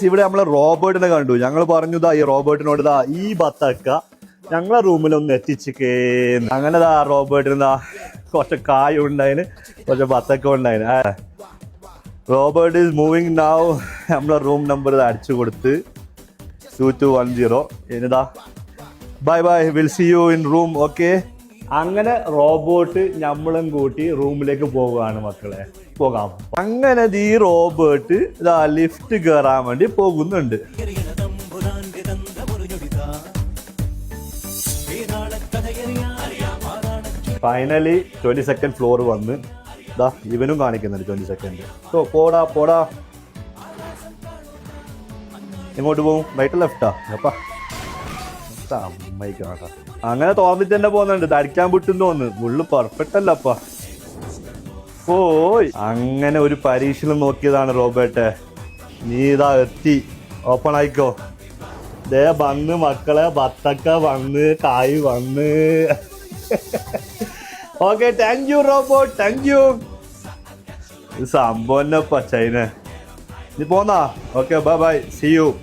ഇവിടെ നമ്മളെ റോബോട്ടിനെ കണ്ടു. ഞങ്ങൾ പറഞ്ഞു ഈ റോബോട്ടിനോട് ഈ ബത്തക്ക ഞങ്ങളെ റൂമിലൊന്ന് എത്തിച്ചിക്കേ. അങ്ങനെ റോബോട്ടിന് കുറച്ച് കായ ഉണ്ടായിന്, കുറച്ച് ബത്തക്ക ഉണ്ടായിന്. Robot is moving now. നമ്മളെ റൂം നമ്പർ അടിച്ചു കൊടുത്ത് 2210. ഇനിതാ bye bye, will see you in room. Okay. അങ്ങനെ റോബോട്ട് നമ്മളും കൂട്ടി റൂമിലേക്ക് പോവുകയാണ് മക്കളെ. പോകാം. അങ്ങനെ ഈ റോബോട്ട് ലിഫ്റ്റ് കയറാൻ വേണ്ടി പോകുന്നുണ്ട്. ഫൈനലി 22nd ഫ്ലോർ വന്ന് ഇവനും കാണിക്കുന്നുണ്ട് 22nd. പോടാ പോടാ. എങ്ങോട്ട് പോകും? റൈറ്റ് ലെഫ്റ്റാ? അപ്പാ അമ്മയ്ക്കാട്ടാ. അങ്ങനെ തോന്നിട്ട് തന്നെ പോകുന്നുണ്ട്. തടിക്കാൻ വിട്ടുന്ന് തോന്നുന്നു. ഫുള്ള് പെർഫെക്റ്റ് അല്ലപ്പാ. പോയി. അങ്ങനെ ഒരു പരീക്ഷണം നോക്കിയതാണ് റോബോട്ടെ. നീ എത്തി. ഓപ്പൺ ആയിക്കോ. ദേ വന്ന് മക്കളെ, ബത്തക്ക വന്ന്, കായ് വന്ന്. Okay, thank you robot, thank you. സംഭവം ചൈന. നീ പോന്നാ? Okay, bye bye, see U.